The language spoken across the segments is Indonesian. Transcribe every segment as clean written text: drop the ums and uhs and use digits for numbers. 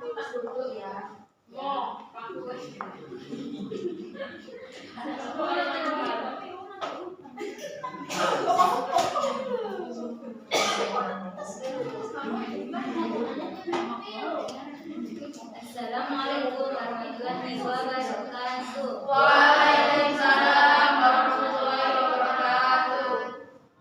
duduk ya. Assalamualaikum warahmatullahi wabarakatuh. Waalaikumsalam warahmatullahi wabarakatuh.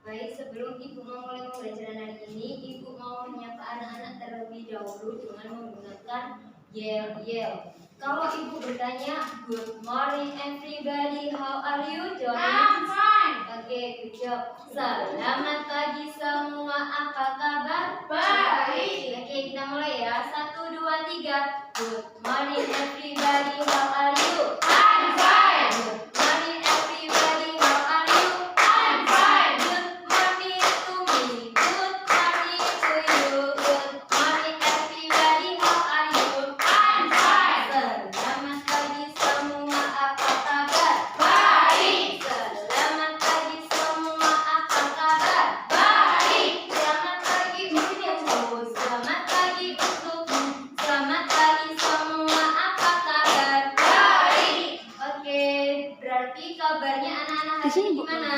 Baik, sebelum Ibu memulai pembelajaran hari ini, Ibu mau menyapa anak-anak terlebih dahulu dengan menggunakan yel-yel. Kalau Ibu bertanya, good morning everybody, how are you? I'm fine. Oke, good job. Selamat pagi semua, apa kabar? Baik. Oke, kita mulai ya. 1, 2, 3. Good morning everybody, how are you? I'm fine. Good morning everybody, how are you? I'm fine. Good morning to me, good morning to you. Good morning everybody, how are you? I'm fine. Selamat pagi semua, apa kabar? Baik. Selamat pagi semua, apa kabar? Baik. Selamat pagi untukmu, selamat pagi untukmu. Selamat pagi semua, apa kabar? Baik. Oke, berarti kabarnya anak-anak hari ini gimana?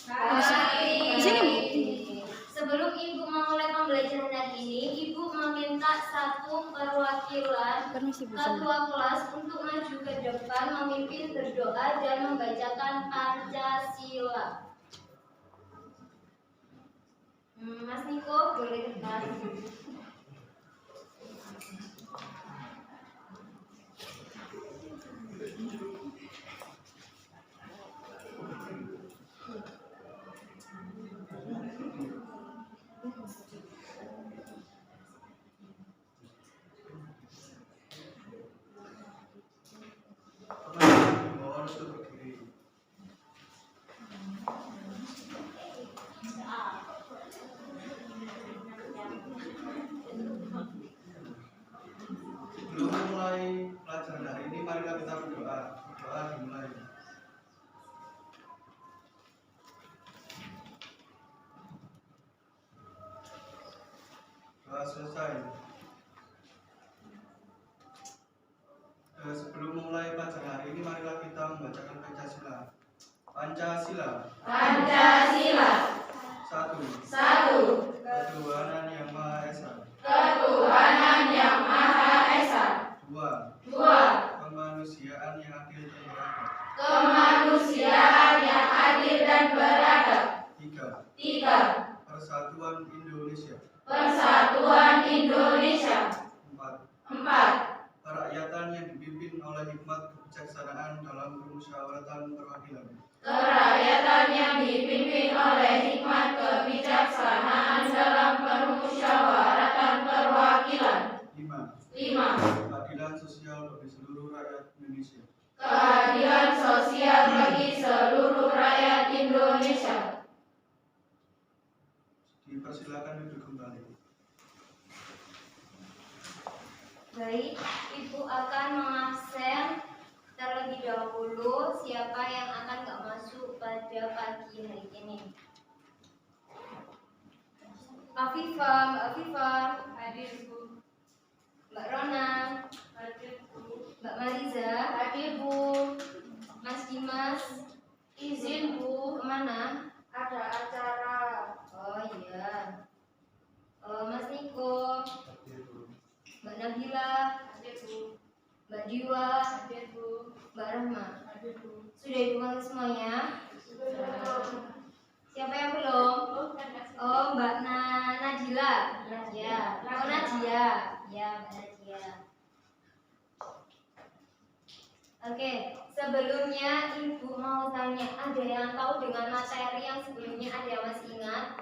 Baik. Sebelum Ibu memulai pembelajaran hari ini, Ibu meminta satu perwakilan ketua kelas untuk maju ke depan, memimpin berdoa dan membacakan Pancasila. Mas Niko boleh depan. Mohon untuk berdiri. Sebelum memulai pelajaran hari ini, marilah kita berdoa. Berdoa dimulai. Doa selesai. Sebelum memulai pelajaran hari ini, marilah kita membacakan Pancasila. Pancasila. Pancasila. 1. Ketuhanan yang Maha Esa. Ketuhanan yang Maha Esa. 2. 2. Kemanusiaan yang adil dan beradab. Kemanusiaan yang adil dan beradab. 3. 3. Persatuan Indonesia. Persatuan Indonesia. 4. 4. Kerakyatan yang dipimpin oleh hikmat kebijaksanaan dalam permusyawaratan perwakilan. Kerakyatan yang dipimpin oleh hikmat kebijaksanaan dalam permusyawaratan perwakilan. 5. 5. Keadilan sosial bagi seluruh rakyat Indonesia. Keadilan sosial bagi seluruh rakyat Indonesia. Dipersilakan duduk kembali. Baik, Ibu akan mengabsen terlebih dahulu siapa yang akan nggak masuk pada pagi hari ini. Mbak Afifah, Hadir Bu. Mbak Rona, Hadir Bu. Mbak Mariza, Hadir Bu. Mas Dimas, Izin Bu. kemana? Ada acara. Oh iya. Mas Niko, Hadir, Bu. Mbak Nabila, Hadir Bu. Mbak Diwa, Hadir Bu. Mbak Rahma. Hadir Bu. Sudah dipanggil semuanya? Sudah. Siapa yang belum? Oh, Mbak Najila. Ya. Oh, Najia. Ya, Mbak Najia. Oke, sebelumnya Ibu mau tanya, ada yang tahu dengan materi yang sebelumnya, ada yang masih ingat?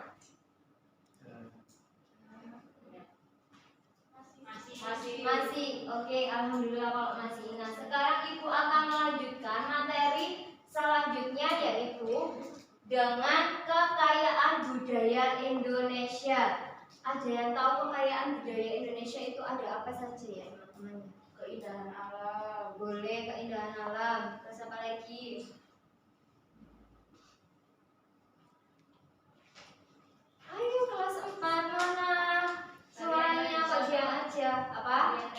Masih. Oke, alhamdulillah kalau masih ingat. Sekarang Ibu akan melanjutkan materi selanjutnya, yaitu dengan kekayaan budaya Indonesia. Ada yang tahu kekayaan budaya Indonesia itu ada apa saja ya, teman-teman? Keindahan alam. Boleh keindahan alam. Terus apa lagi? Ayo kelas 4 mana? Suaranya kok diam aja. apa?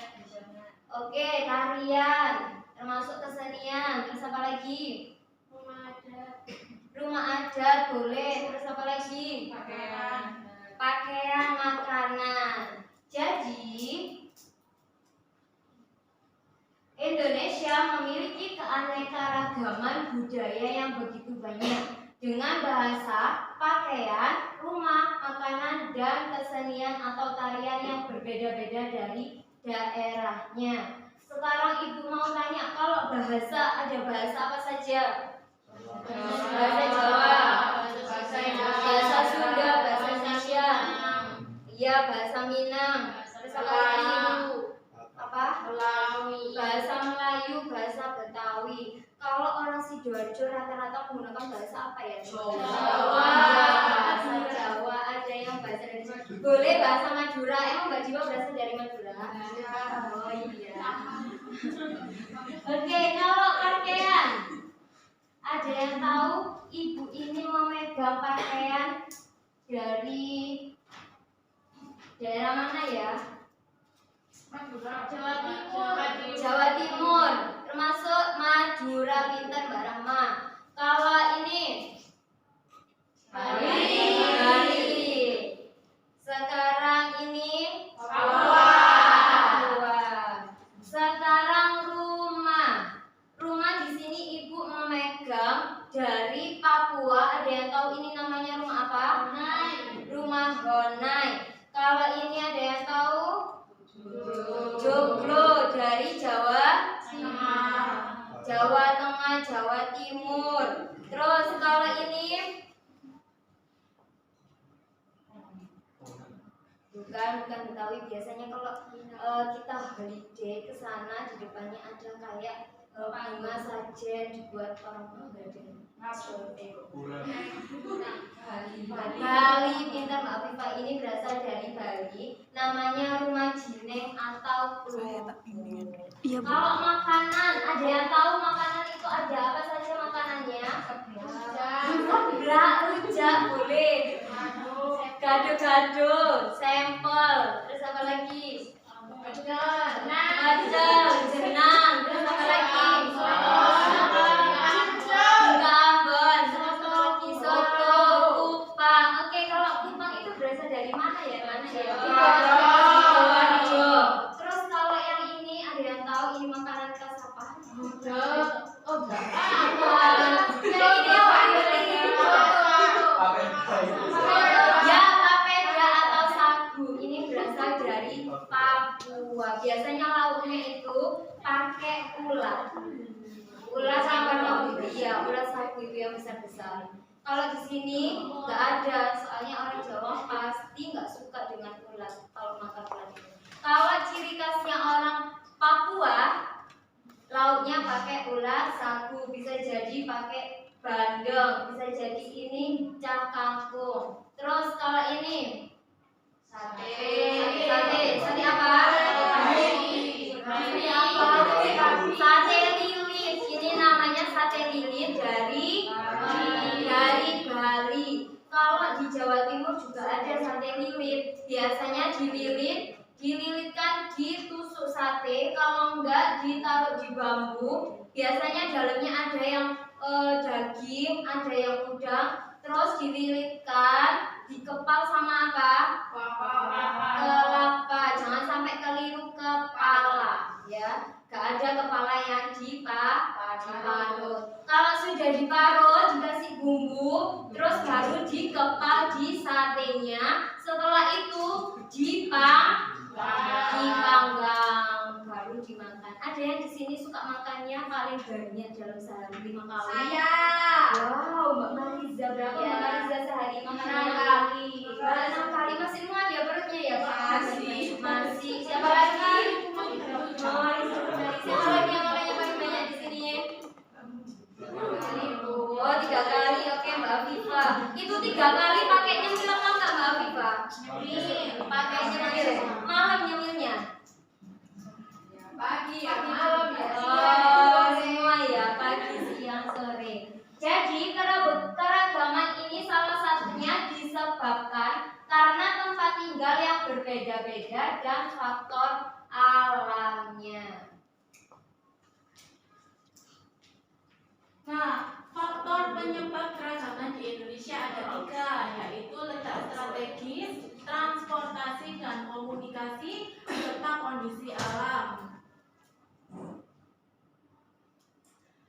Oke, tarian, termasuk kesenian. Terus apa lagi? Rumah adat boleh. Terus apa lagi? Pakaian, makanan. Jadi Indonesia memiliki keanekaragaman budaya yang begitu banyak dengan bahasa, pakaian, rumah, makanan, dan kesenian atau tarian yang berbeda-beda dari daerahnya. Sekarang Ibu mau tanya, kalau bahasa, ada bahasa apa saja? Bahasa Jawa, bahasa Sunda, bahasa Indonesia, iya bahasa Minang, terus apa lagi Ibu? Apa? Bahasa Melayu, bahasa Betawi. Kalau orang Sidoarjo rata-rata menggunakan bahasa apa ya? Jawa. Bahasa Jawa, ada yang bahasa dari boleh bahasa Madura. Emang Mbak Jiwa berasal dari Madura? Oh iya. Oke, kalau pakaian, ada yang tahu ibu ini memegang pakaian dari daerah mana ya? Jawa Timur, termasuk Madura. Pintar Mbak Rahma. Kalau ini Bali. Sekarang ini Papua. Sekarang rumah. Rumah di sini ibu memegang dari Papua. Ada yang tahu ini namanya rumah apa? Rumah Honai. Kalau ini ada yang tahu? Joglo dari Jawa Tengah, Jawa Timur. Terus kalau ini bukan Betawi. Biasanya kalau kita holiday ke sana, di depannya ada kayak bunga sajen dibuat orang Bali. Bali, pintar Mbak Afifa. Ini berasal dari Bali. Namanya rumah jineng atau klumpuk. Kalau makanan, ada yang tahu makanan itu ada apa saja makanannya? Seblak, rujak boleh. Gado-gado, sampel. Terus apa lagi? Pecel, jenang. Terus apa lagi? Dari mana ya? Terus kalau yang ini ada yang tahu ini makanan khas apa? Oh enggak. Ya ini ya papeda atau sagu. Ini berasal dari Papua. Biasanya lauknya itu pakai ulat. Ulat sama sagu. Iya, ulat sagu itu yang besar-besar. Kalau di sini nggak ada, soalnya orang Jawa pasti nggak suka dengan ulat kalau makan ulat itu. Kalau ciri khasnya orang Papua, lauknya pakai ulat, sagu, bisa jadi pakai bandeng, bisa jadi ini cah kangkung. Terus kalau ini sate apa? Sate lilit. Ini namanya sate lilit dari Bali. Kalau di Jawa Timur juga ada sate lilit. Biasanya dililitkan ditusuk sate. Kalau enggak ditaruh di bambu. Biasanya dalamnya ada yang daging, ada yang udang. Terus dililitkan, dikepal sama apa? Kelapa. Jangan sampai keliru kepala, ya. Gak ada kepala yang diparut. Kalau sudah diparut, dikasih bumbu, terus baru dikepal di satenya. Setelah itu dipanggang, baru dimakan. Ada yang di sini suka makannya paling banyak dalam sehari 5 kali. Saya. Wow, Mbak Mariza berapa? Ya. Mbak Mariza sehari makan 6 kali. 6 kali masih muat ya perutnya ya Pak? Masih. Siapa lagi? Siapa lagi yang makannya paling banyak di sini? Oh 3 kali, oke Mbak Afifa. Itu 3 kali pakai nyemil apa enggak Mbak Afifa? Pakai nyemil. Malam nyemilnya? Pagi malam ya. Oh semua ya, pagi, siang, sore. Jadi keragaman ini salah satunya disebabkan karena tempat tinggal yang berbeda-beda dan faktor Nah, faktor penyebab keragaman di Indonesia ada 3, yaitu letak strategis, transportasi dan komunikasi, serta kondisi alam.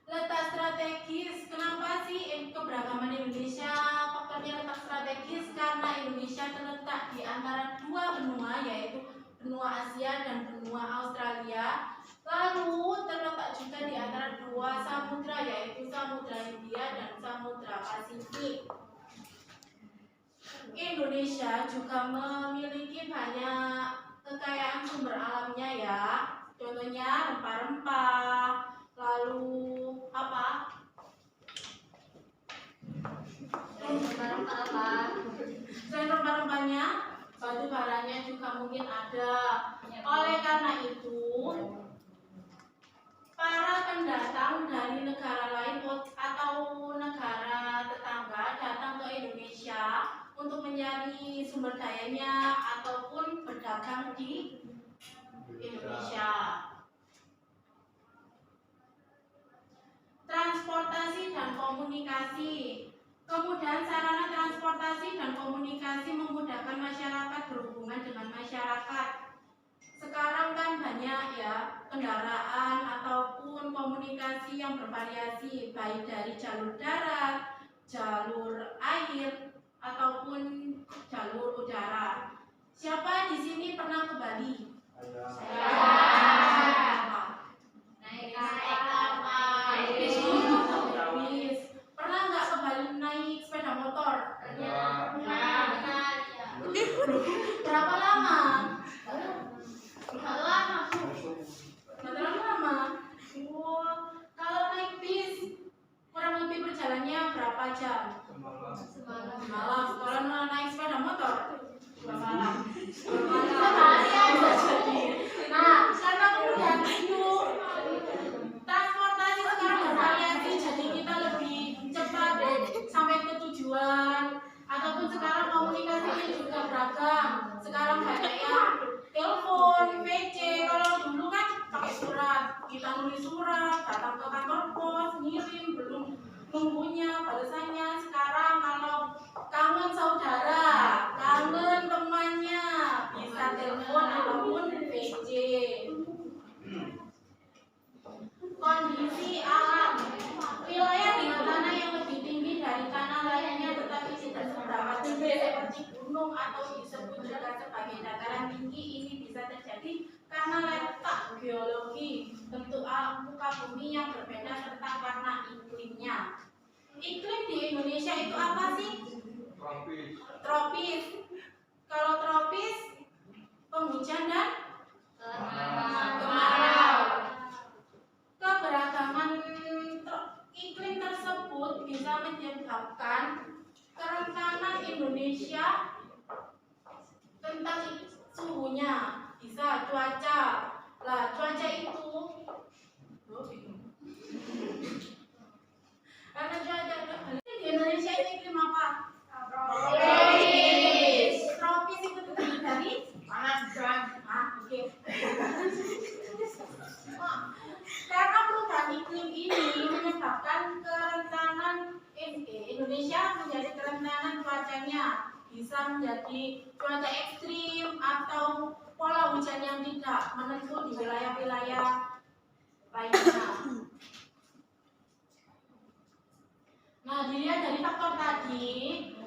Letak strategis, kenapa sih keberagaman Indonesia? Faktornya letak strategis karena Indonesia terletak di antara 2 benua, yaitu benua Asia dan benua Australia. Lalu terletak juga di antara 2 samudra, yaitu Samudra Hindia dan Samudra Pasifik. Indonesia juga memiliki banyak kekayaan sumber alamnya ya. Contohnya rempah-rempah, lalu apa? Rempah-rempah apa? Selain rempah-rempahnya, batu baranya juga mungkin ada. Oleh karena itu, para pendatang dari negara lain atau negara tetangga datang ke Indonesia untuk mencari sumber dayanya ataupun berdagang di Indonesia. Transportasi dan komunikasi. Kemudahan sarana transportasi dan komunikasi memudahkan masyarakat berhubungan dengan masyarakat. Sekarang kan banyak ya kendaraan ataupun komunikasi yang bervariasi, baik dari jalur darat, jalur air ataupun jalur udara. Siapa di sini pernah ke Bali? Naik kapal. Bis. Pernah nggak ke Bali naik sepeda motor? Berapa lama? Nggak terlalu lama. Kalau naik bis, kurang lebih perjalanannya berapa jam? Semalam. Kalau naik sepeda motor, semalam. Nah, karena kemudian itu transportasi sekarang bervariasi, jadi kita lebih cepat sampai ke tujuan. Ataupun sekarang komunikasinya juga beragam. Sekarang banyak yang telepon, VC. Kalau dulu kan pakai surat, kita nulis surat, datang ke kantor pos, ngirim, belum nunggunya balasannya. Sekarang kalau kangen saudara, kangen temannya, bisa telepon ataupun VC. Kondisi alam. Wilayah di tanah yang lebih tinggi dari tanah lainnya tetapi tidak seberapa tinggi seperti gunung atau disebut juga sebagai dataran tinggi, ini bisa terjadi karena letak geologi, bentuk alam muka bumi yang berbeda serta warna iklimnya. Iklim di Indonesia itu apa sih? Tropis. Kalau tropis, penghujan dan kemarau. Keberagaman iklim tersebut bisa menyebabkan kerentanan Indonesia tentang suhunya, bisa cuaca. Lah, cuaca itu karena cuaca di Indonesia ini iklim apa? Tropis. Tropis itu terdiri dari panas dan oke. Karena perubahan iklim ini menyebabkan kerentanan Indonesia menjadi kerentanan cuacanya, bisa menjadi cuaca ekstrim atau pola hujan yang tidak menentu di wilayah-wilayah lainnya. Nah, dilihat dari faktor tadi,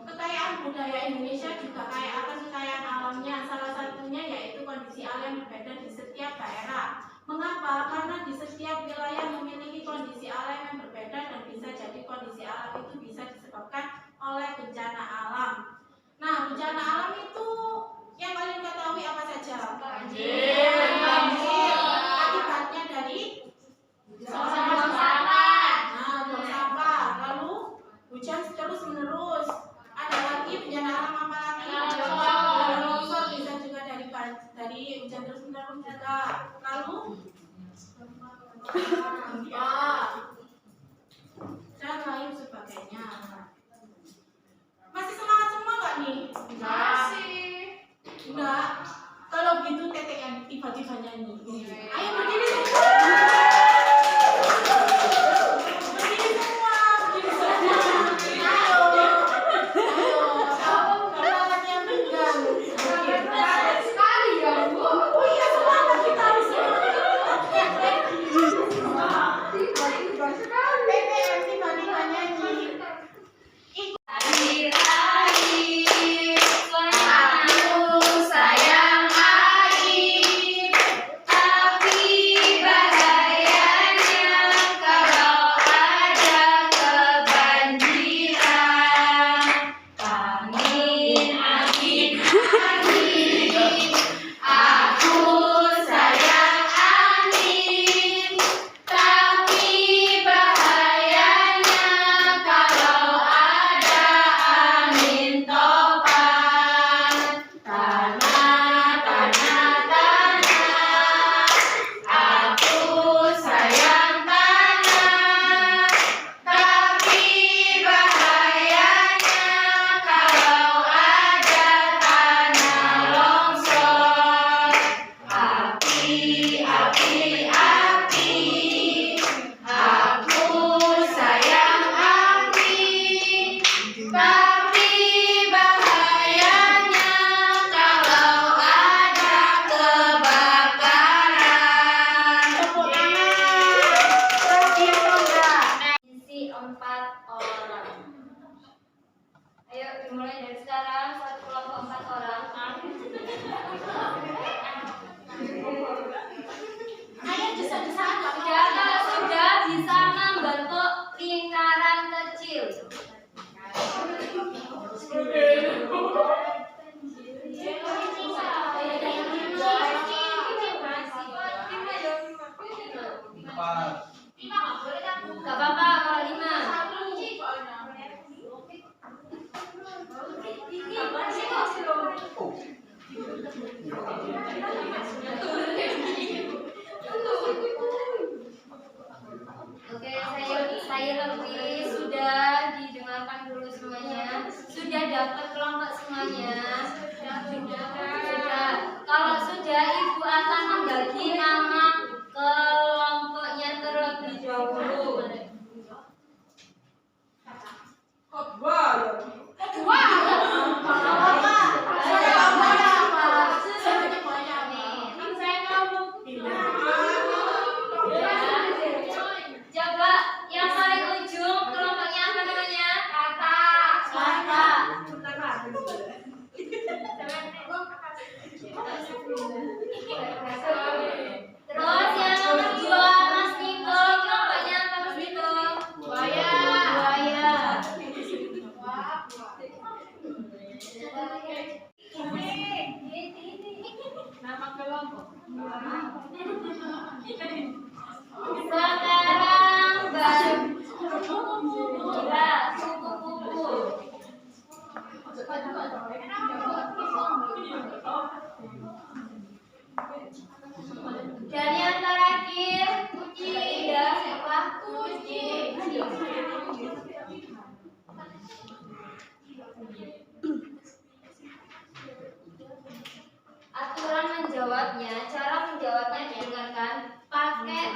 kekayaan budaya Indonesia juga kaya akan kekayaan alamnya. Salah satunya yaitu kondisi alam yang berbeda di setiap daerah. Mengapa? Karena di setiap wilayah memiliki kondisi alam yang berbeda dan bisa jadi kondisi alam itu bisa disebabkan oleh bencana alam. Nah, bencana alam itu yang kalian ketahui apa saja? Banjir. Akibatnya dari buang sampah. Lalu hujan terus menerus. Ada lagi bencana alam apa lagi? Longsor bisa juga dari hujan terus menerus juga. Lalu gempa dan lain sebagainya. Masih semangat semua nggak nih? Masih. Enggak. Kalau gitu TTN tiba-tiba nyanyi. Ayo berdiri semua. Berdiri semua. kelompok. Sekarang kupu-kupu. Dan yang terakhir, kucing. Apa? Kucing. Aturan menjawabnya, cara menjawabnya didengarkan pakai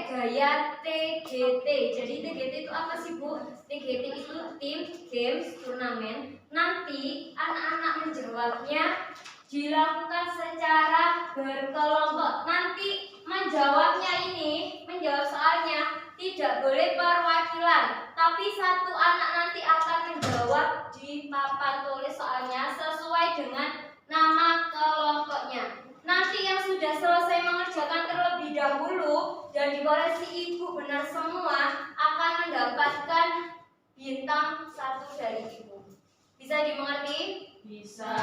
gaya TGT. Jadi TGT itu apa sih, Bu? TGT itu tim, games, turnamen. Nanti anak-anak menjawabnya dilakukan secara berkelompok. Nanti menjawab soalnya tidak boleh perwakilan, tapi satu anak nanti akan menjawab di papan tulis soalnya sesuai dengan nama kelompoknya. Nanti yang sudah selesai mengerjakan terlebih dahulu dan dikoreksi ibu benar semua akan mendapatkan bintang 1 dari ibu. Bisa dimengerti? Bisa.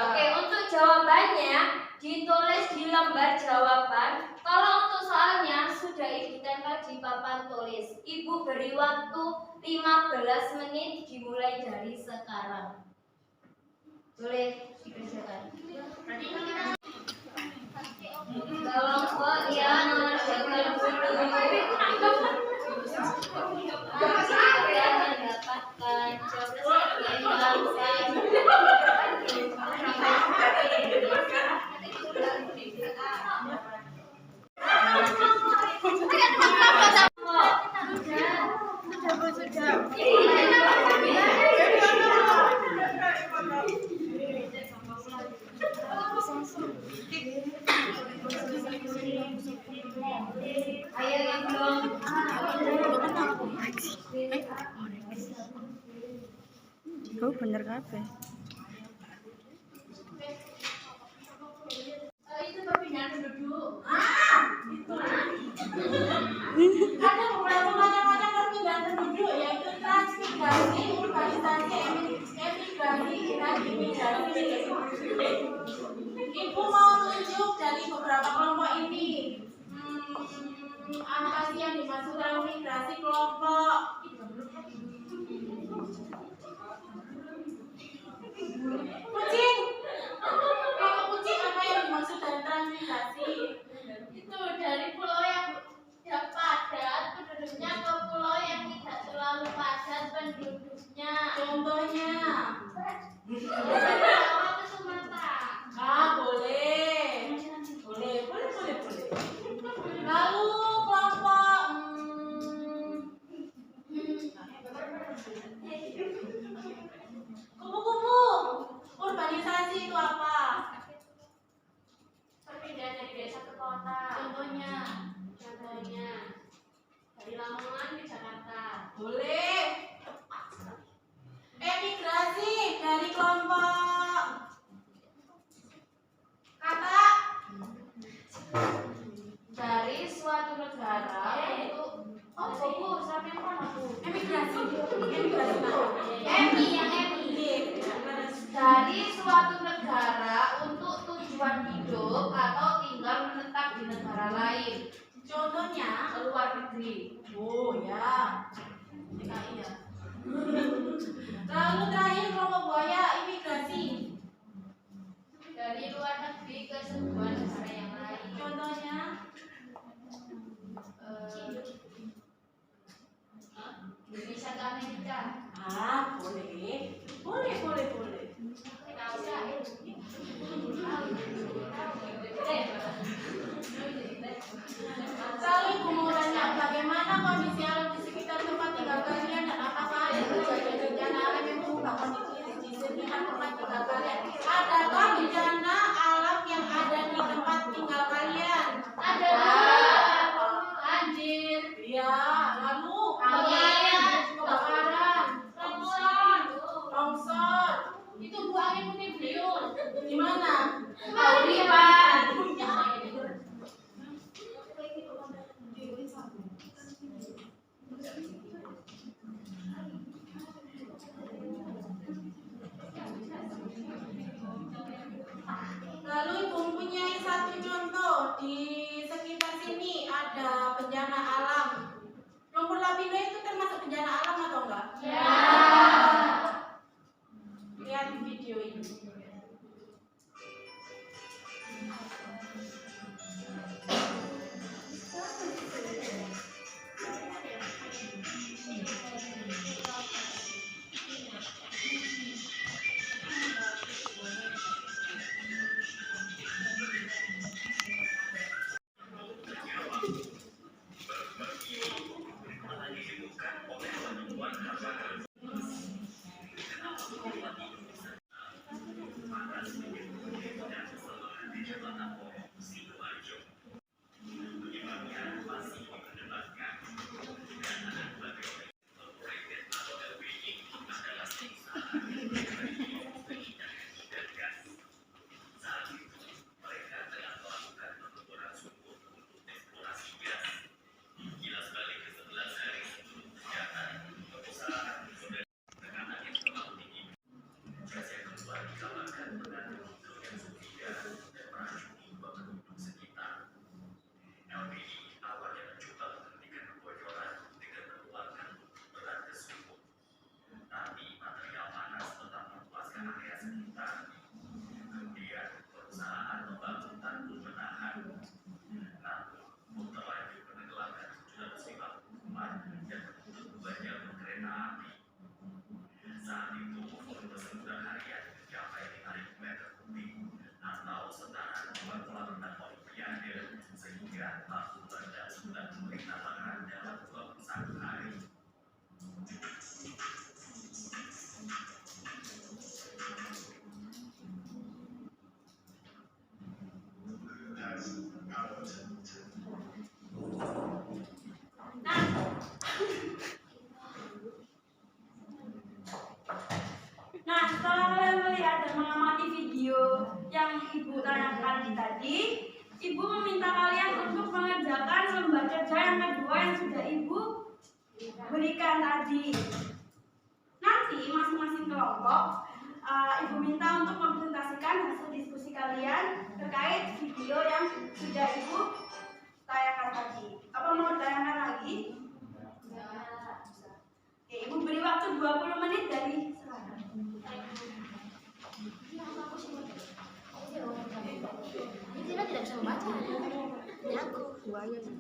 Oke, untuk jawabannya ditulis di lembar jawaban. Kalau untuk soalnya sudah ibu tempel di papan tulis. Ibu beri waktu 15 menit dimulai dari sekarang. Boleh dikerjakan. Kelompok yang mengerjakan dulu akan mendapatkan bintang 1. Ayo yang belum. Oh, bener kabeh. Itu perpindahan penduduk. Ada beberapa macam-macam perpindahan penduduk, yaitu transmigrasi, urbanisasi, emigrasi, dan imigrasi. Ibu mau tunjuk dari beberapa kelompok ini. Apa sih yang dimaksud transmigrasi kelompok? Kucing. Kelompok kucing apa yang dimaksud dari transmigrasi? Itu dari pulau yang tidak padat penduduknya ke pulau yang tidak terlalu padat penduduknya. Contohnya. Jawa ke Sumatera. Boleh. Lalu kelompok kupu-kupu. Urbanisasi itu apa? Perpindahan dari desa ke kota. Contohnya Dari Lamongan ke Jakarta. boleh. Emigrasi dari kelompok kata Dari suatu negara untuk Bu, sampai mana Bu? emigrasi. Dari suatu negara untuk tujuan hidup atau tinggal menetap di negara lain. Contohnya Ke luar negeri. oh ya. DKI ya. Lalu terakhir kelompok buaya imigrasi. Dari luar negeri ke sebuah negara yang lain. Contohnya Indonesia ke Amerika. boleh. Lalu ibu mau tanya bagaimana kondisi alam di sekitar tempat tinggal kalian dan apakah ada kejadian bencana alam yang mengubah kondisi bencana alam atau enggak? Ya. Lihat di video ini. Nah, setelah kalian melihat dan mengamati video yang Ibu tanyakan tadi, Ibu meminta kalian untuk mengerjakan lembar kerja yang kedua yang sudah Ibu berikan tadi. Nanti masing-masing kelompok Ibu minta untuk mempresentasikan hasil diskusi kalian terkait video yang sudah Ibu tanyakan tadi. Apa mau ditanyakan lagi? Oke, Ibu beri waktu 20 menit dari sekarang. Kita tidak bisa membaca. Ya aku. Buaya sih.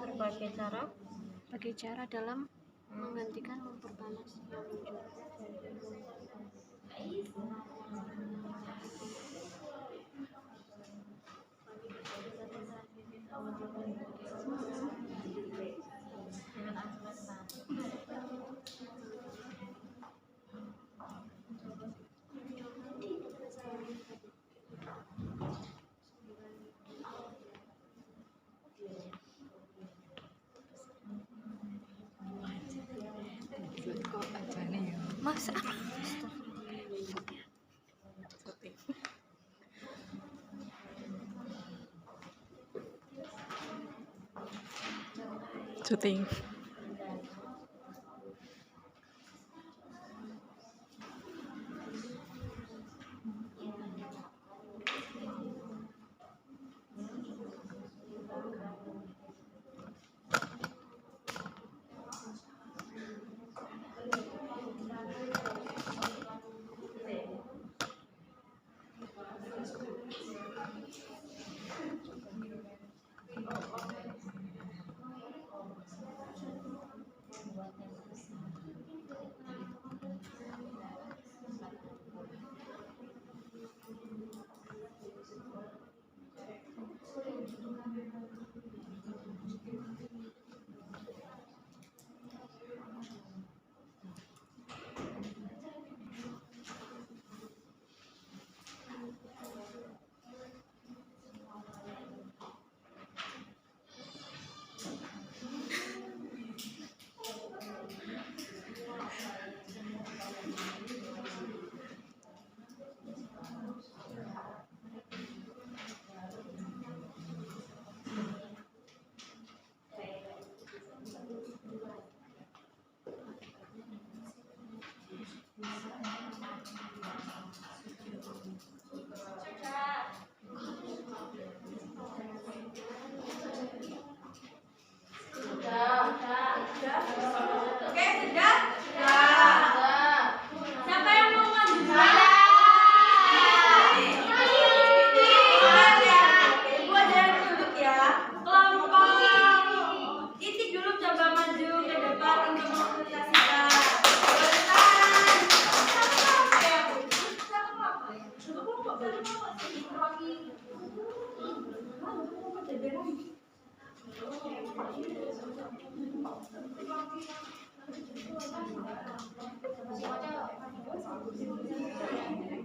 Berbagai cara dalam menggantikan memperpanas yang muncul. Masa Syuting.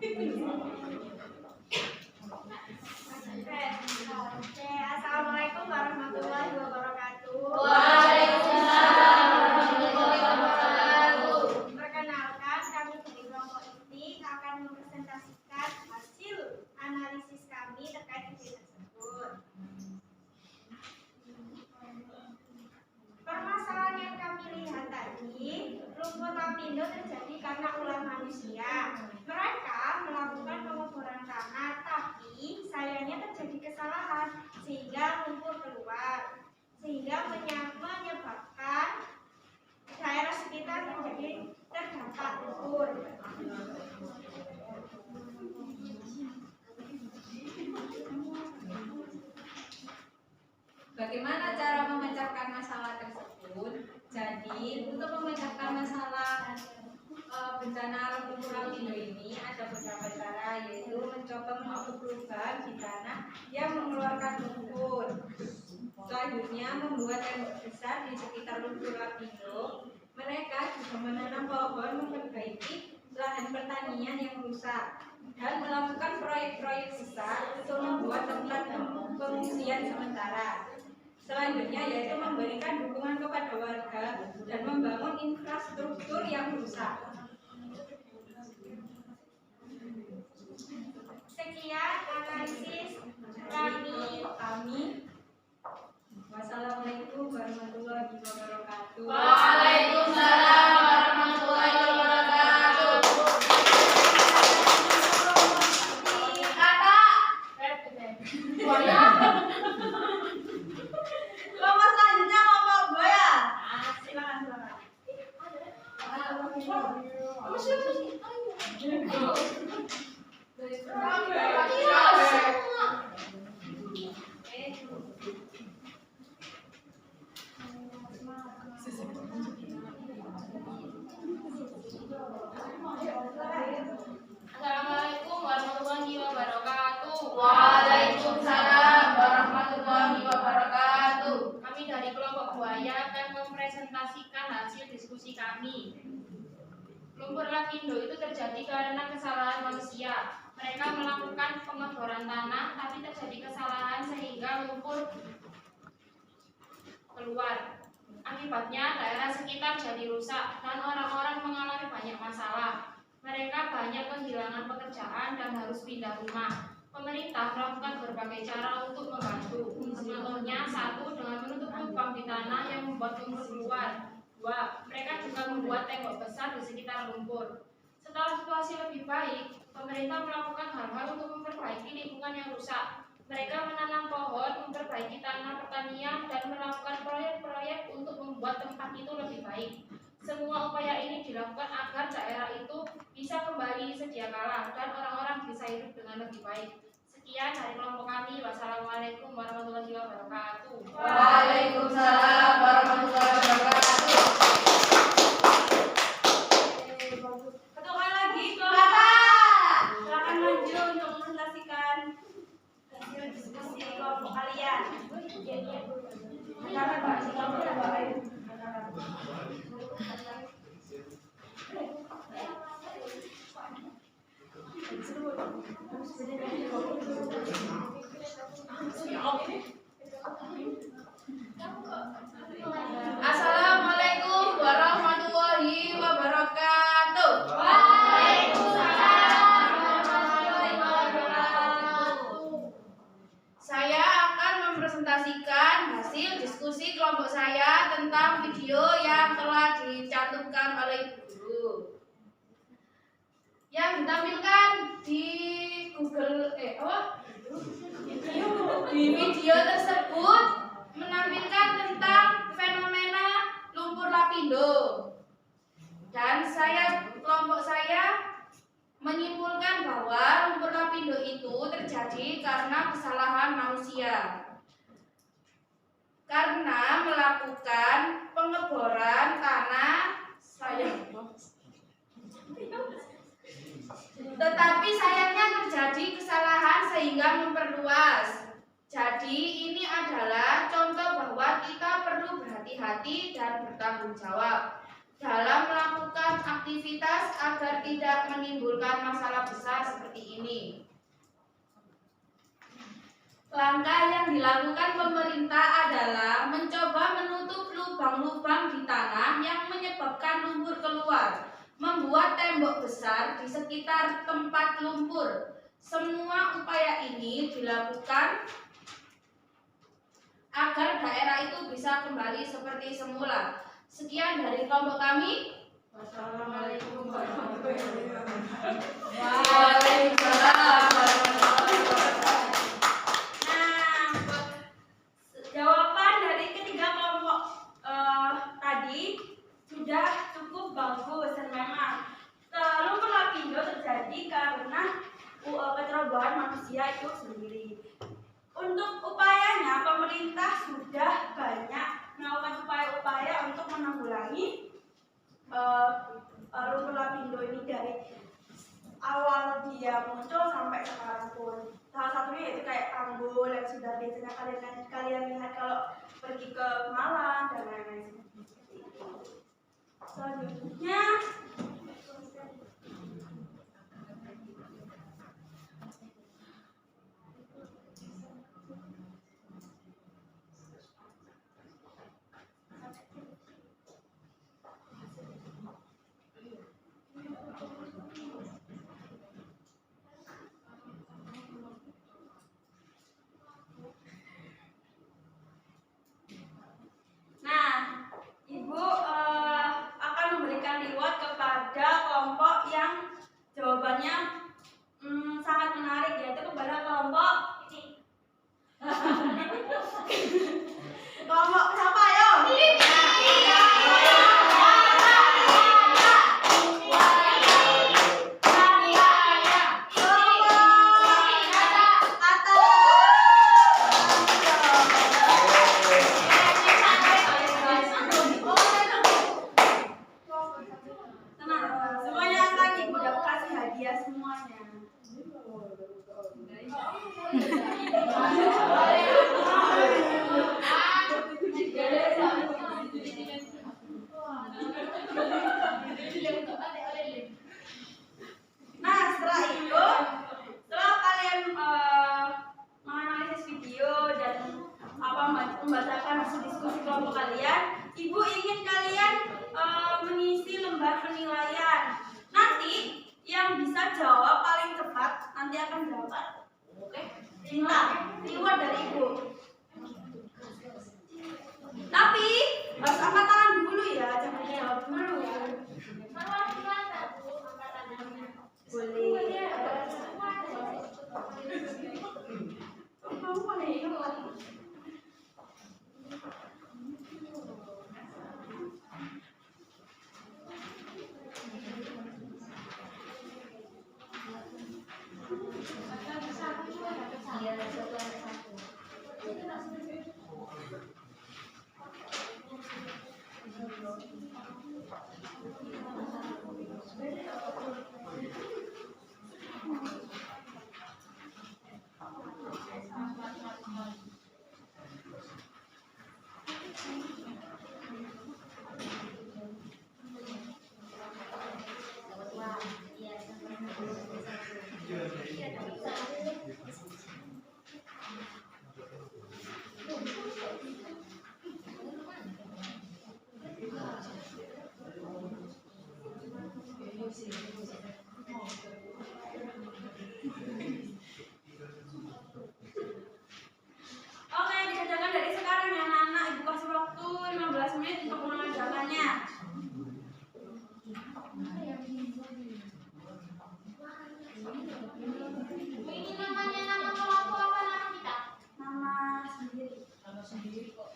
Oke, assalamualaikum warahmatullahi wabarakatuh. Waalaikumsalam warahmatullahi wabarakatuh. Perkenalkan, kami dari kelompok ini akan mempresentasikan hasil analisis kami terkait ide tersebut. Permasalahan yang kami lihat tadi, lumpur lapindo terjadi karena ulah manusia. Mereka melakukan pengeboran tanah, tapi sayangnya terjadi kesalahan sehingga lumpur keluar, sehingga menyebabkan daerah sekitar menjadi terdampak lumpur. Bagaimana cara memecahkan masalah tersebut? Jadi, untuk memecahkan masalah bencana alam lumpur lapindo ini ada beberapa cara, yaitu mencoba membentuk lubang di tanah yang mengeluarkan lumpur. Selanjutnya, membuat tembok besar di sekitar lumpur lapindo. Mereka juga menanam pohon, memperbaiki lahan pertanian yang rusak, dan melakukan proyek-proyek besar untuk membuat tempat pengungsian sementara. Selanjutnya yaitu memberikan dukungan kepada warga dan membangun infrastruktur yang rusak. Sekian analisis kami. Wassalamualaikum warahmatullahi wabarakatuh. Waalaikumsalam warahmatullahi wabarakatuh. Kelompok selanjutnya kelompok Buaya. Silakan. Assalamualaikum warahmatullahi wabarakatuh. Waalaikumsalam warahmatullahi wabarakatuh. Kami dari kelompok Buaya akan mempresentasikan hasil diskusi kami. Lumpur lapindo itu terjadi karena kesalahan manusia. Mereka melakukan pengeboran tanah, tapi terjadi kesalahan sehingga lumpur keluar. Akibatnya daerah sekitar jadi rusak dan orang-orang mengalami banyak masalah. Mereka banyak kehilangan pekerjaan dan harus pindah rumah. Pemerintah melakukan berbagai cara untuk membantu. Contohnya, 1. Dengan menutup lubang di tanah yang membuat lumpur keluar. 2. Mereka juga membuat tembok besar di sekitar lumpur. Setelah situasi lebih baik, pemerintah melakukan hal-hal untuk memperbaiki lingkungan yang rusak. Mereka menanam pohon, memperbaiki tanah pertanian, dan melakukan proyek-proyek untuk membuat tempat itu lebih baik. Semua upaya ini dilakukan agar daerah itu bisa kembali sedia kala dan orang-orang bisa hidup dengan lebih baik. Sekian dari kelompok kami. Wassalamualaikum warahmatullahi wabarakatuh. Waalaikumsalam warahmatullahi wabarakatuh. Ketukan lagi silakan maju untuk mempresentasikan hasil diskusi kelompok kalian. Silakan Pak, silakan Pak. Assalamualaikum warahmatullahi wabarakatuh. Saya akan mempresentasikan hasil diskusi kelompok saya tentang video yang telah dicantumkan oleh guru. Yang ditampilkan di Google di video tersebut menampilkan tentang fenomena lumpur lapindo. Dan kelompok saya menyimpulkan bahwa lumpur lapindo itu terjadi karena kesalahan manusia. Karena melakukan pengeboran tanah tetapi sayangnya terjadi kesalahan sehingga memperluas. Jadi ini adalah contoh bahwa kita perlu berhati-hati dan bertanggung jawab dalam melakukan aktivitas agar tidak menimbulkan masalah besar seperti ini. Langkah yang dilakukan pemerintah adalah mencoba menutup lubang-lubang di tanah yang menyebabkan lumpur keluar, membuat tembok besar di sekitar tempat lumpur. Semua upaya ini dilakukan agar daerah itu bisa kembali seperti semula. Sekian dari kelompok kami. Wassalamualaikum warahmatullahi wabarakatuh. Waalaikumsalam warahmatullahi wabarakatuh. Nah, jawaban dari ketiga kelompok tadi sudah cukup bagus dan memang lumpur lapindo terjadi karena kecerobohan manusia itu sendiri. Untuk upayanya, pemerintah sudah banyak melakukan upaya-upaya untuk menanggulangi lumpur lapindo ini dari awal dia muncul sampai sekarang pun. Salah satunya yaitu kayak tanggul yang sudah biasanya kalian lihat kalau pergi ke Malang dan lain-lain seperti itu. Selanjutnya Ibu akan memberikan reward kepada kelompok yang jawabannya sangat menarik, yaitu kepada kelompok ini. Kelompok siapa ya? Semuanya akan Ibu dapat kasih hadiah semuanya. Nah, setelah itu, setelah kalian menganalisis video dan membacakan hasil diskusi kelompok kalian, Ibu ingin kalian mengisi lembar penilaian. Nanti yang bisa jawab paling cepat nanti akan dapat reward dari Ibu. Tapi harus angkat tangan dulu ya, jangan jawab dulu. Boleh. Kamu mana itu? Oke, dikerjakan dari sekarang ya anak-anak. Ibu kasih waktu 15 menit untuk mengerjakannya. Ini namanya nama kelompok apa nama kita? Nama sendiri. Nama sendiri kok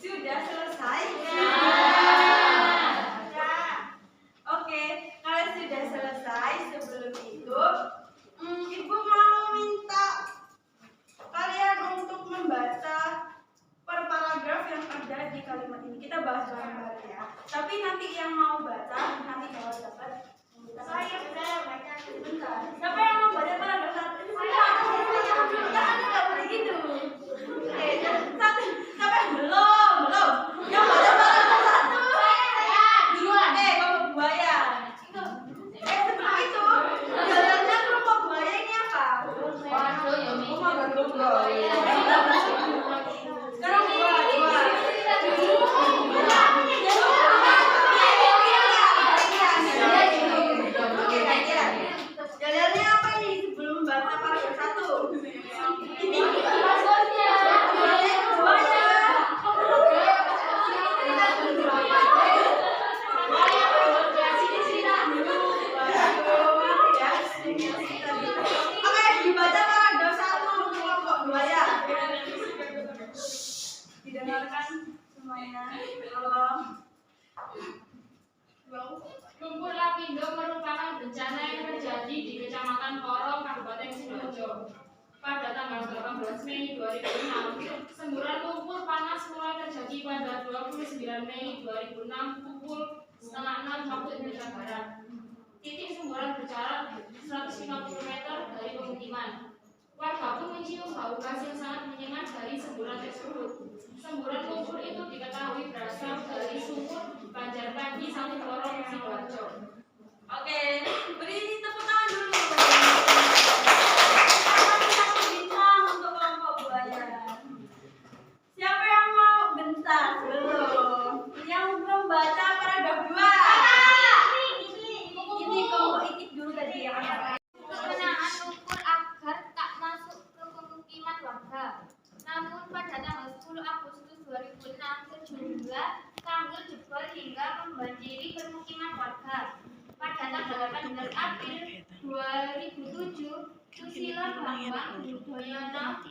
Sudah selesai? Oke, kalau sudah selesai, sebelum itu Ibu mau minta kalian untuk membaca per paragraf yang ada di kalimat ini. Kita bahas bareng-bareng ya. Tapi nanti yang mau baca, nanti kalau dapat saya baca sebentar. Siapa yang mau baca paragraf satu? Jangan nggak boleh gitu. Oke, satu. Siapa yang belum? Yang baca paragraf satu. Duluan. Kamu buaya. Sebelum itu, jalannya kelompok buaya ini apa? Waduh, ya Mi. Sekarang buaya. Jalannya apa nih sebelum baca paragraf satu? Ini Maksudnya. Oke, dibaca paragraf satu untuk kelompok buaya. Didengarkan semuanya. Lumpur lapindo merupakan bencana yang terjadi di Kecamatan Porong, Kabupaten Sidoarjo. Pada tanggal 18 Mei 2006, semburan lumpur panas mulai terjadi pada 29 Mei 2006 pukul setengah 6 waktu Indonesia Barat. Titik semburan berjarak 150 meter dari pemukiman. Warga pun mencium bau gas yang sangat menyengat dari semburan tersebut. Semburan lumpur itu diketahui berasal dari sumur Banjarpanji, Satu Porong, Sidoarjo. Oke, beri tepuk tangan dulu. Bintang untuk kelompok Namun pada tanggal 10 Agustus 2006 sejumlah tanggul jebol hingga membanjiri permukiman warga. Pada tanggal 18 April 2007, Susilo Bambang Yudhoyono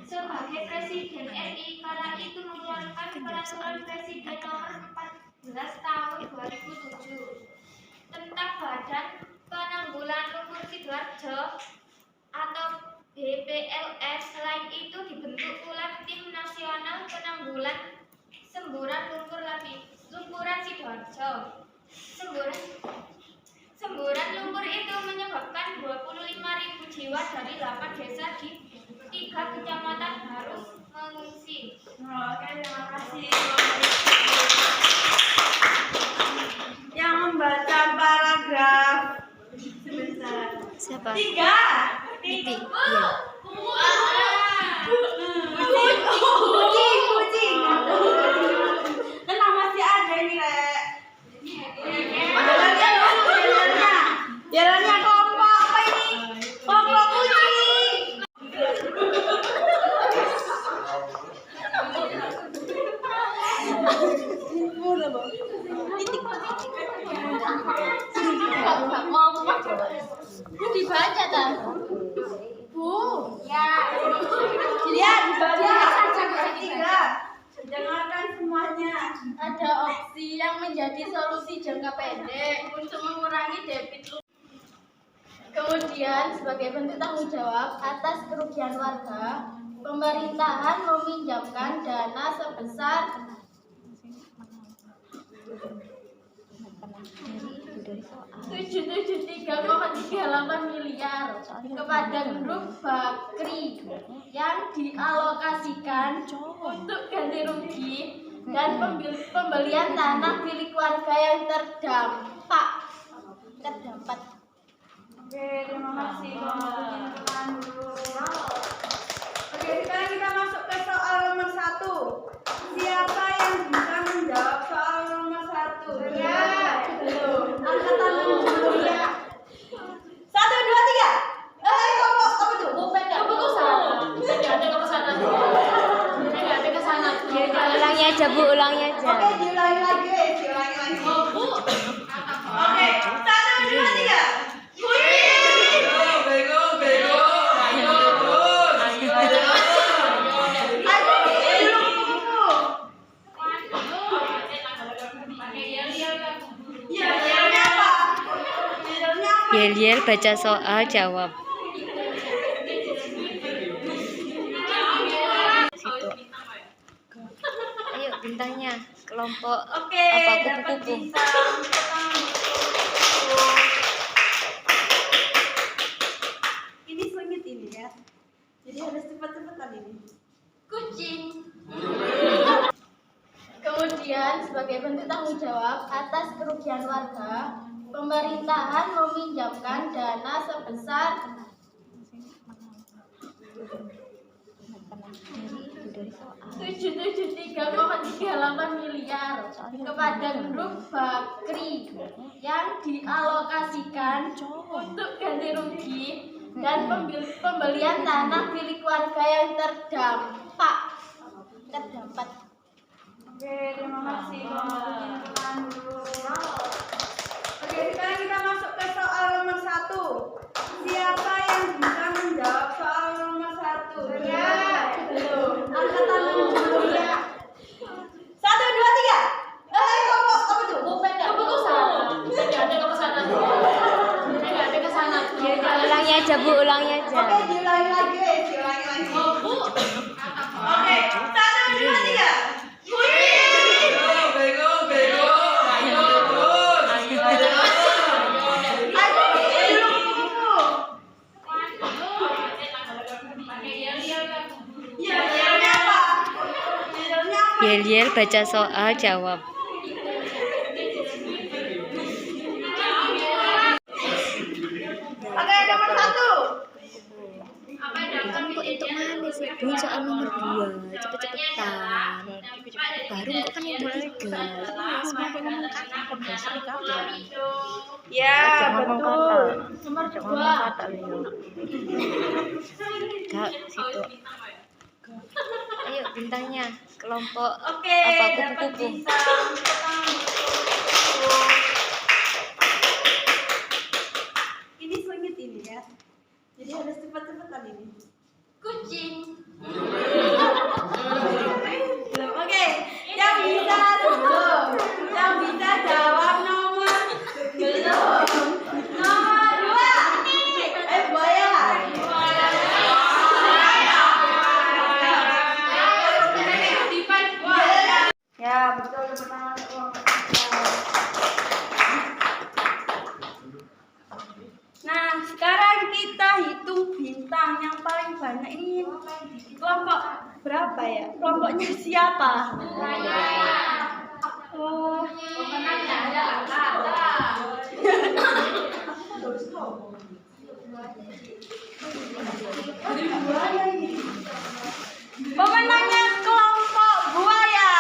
sebagai Presiden RI kala itu mengeluarkan Peraturan Presiden Nomor 14 Tahun 2007 tentang Badan Penanggulangan Lumpur Sidoarjo atau BPLS. Selain itu dibentuk pula Tim Nasional Penanggulangan Semburan Lumpuran Sidoarjo. Semburan lumpur itu menyebabkan 25.000 jiwa dari 8 desa di 3 kecamatan harus mengungsi. Oke, terima kasih. Yang membaca paragraf sebentar. Siapa? 3. Titi. Kucing. Tenang, masih ada ini, Rek. Jalannya kelompok apa ini? Kelompok kucing. Dibaca tak? Bu. Ya. Ya, dibaca. 3. Dengarkan semuanya. Ada opsi yang menjadi solusi jangka pendek untuk mengurangi debit lumpur. Kemudian sebagai bentuk tanggung jawab atas kerugian warga, pemerintahan meminjamkan dana sebesar 773,38 miliar kepada grup Bakri yang dialokasikan untuk ganti rugi dan pembelian tanah milik warga yang terdampak. Oke, terima kasih. Kelompok dulu. Oke, sekarang kita masuk ke soal nomor 1. Siapa yang bisa menjawab soal nomor 1? Ya. Belum. Angkat tangan dulu ya. 1, 2, 3. Kelompok apa tuh? Ulangi aja Bu, ulangi aja. Oke, diulangi lagi. Oke, 1, 2, 3. Yel baca soal jawab. Situ. Ayo bintangnya kelompok Oke, apa dapat kupu-kupu. bintang. Ini sengit ini ya. Jadi harus cepat-cepatan ini. Kucing. Kemudian sebagai bentuk tanggung jawab atas kerugian warga, pemerintahan meminjamkan dana sebesar 773,38 miliar kepada grup Bakri yang dialokasikan untuk ganti rugi dan pembelian tanah milik warga yang terdampak. Oke, terima kasih. Kelompok dulu. Oke, sekarang kita masuk ke soal nomor 1. Siapa yang bisa menjawab soal nomor 1? Ya. Belum. Angkat tangan dulu ya. 1, 2, 3. Kelompok apa tuh? Ulangi aja Bu, ulangi aja. Oke, diulangi lagi. Oke, 1, 2, 3. Yel baca soal jawab. Oke, nomor 1. Kok itu mana sih? Bu soal nomor 2. Cepet-cepetan. Baru kok kan yang ketiga. Semua ngomong kata pembahasan kabel. Ya, betul. Nomor 2. Gak situ. bintangnya kelompok Oke, apa dapat kupu-kupu. bintang. Ini sulit ini ya. Jadi harus cepat-cepatan ini. Kucing. Oke, yang bisa belum? Yang bisa jawab nomor belum? Nomor 2. Buaya. Ya, betul pertama kelompok kita. Nah, sekarang kita hitung bintang yang paling banyak ini kelompok berapa ya? Kelompoknya siapa? Oh, pemenangnya kelompok buaya.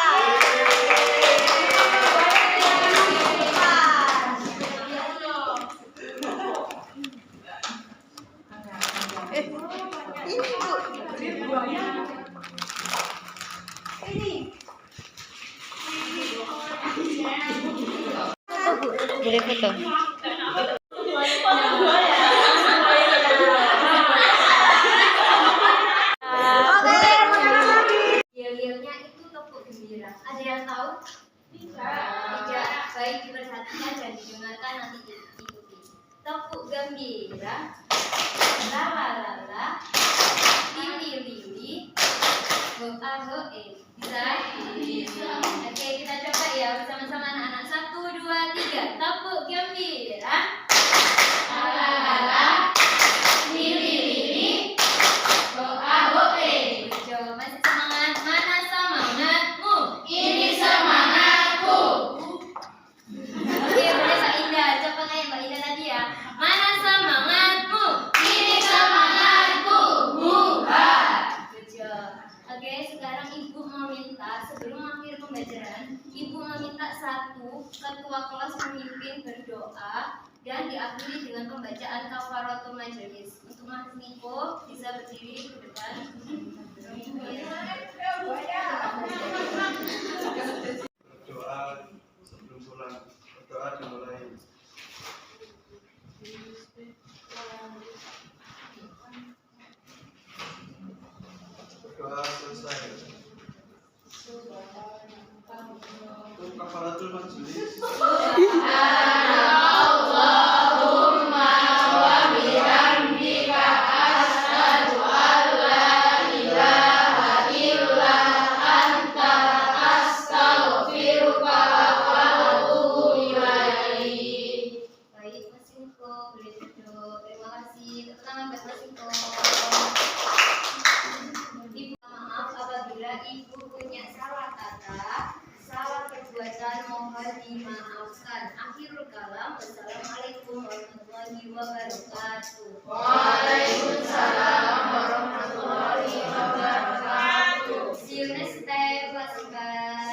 Boleh foto. Yel-yelnya itu tepuk gembira. Ada yang tahu? Tidak. Baik, diperhatikan dan didengarkan, nanti diikuti. Tepuk gembira, la, lili, hoa, hoe. Bisa? Bisa. Oke, kita coba ya bersama-sama anak-anak. 1, 2, 3. Tepuk gembira, la, lili, hoa, hoe. Coba masih semangat. Mana semangatmu? Ini semangatku. Oke, boleh Mbak Indah. Coba kayak Mbak Indah tadi ya. Mana semangatmu? Ini semangatku. Muha. Good job. Oke, sekarang Ibu meminta sebelum akhir pembelajaran, Ibu meminta satu ketua kelas memimpin berdoa dan diakhiri dengan pembacaan kafaratul majelis. Untuk Mas Niko bisa berdiri ke depan. Berdoa sebelum pulang. Berdoa dimulai. Berdoa selesai. Untuk kafaratul majelis. Baik, Mas Niko, boleh duduk. Terima kasih. Tepuk tangan buat Mas Niko. Ibu maaf apabila Ibu punya salah kata, salah perbuatan mohon dimaafkan. Akhirul kalam. Wassalamualaikum warahmatullahi wabarakatuh. Waalaikumsalam warahmatullahi wabarakatuh. See you next time, kelas 4.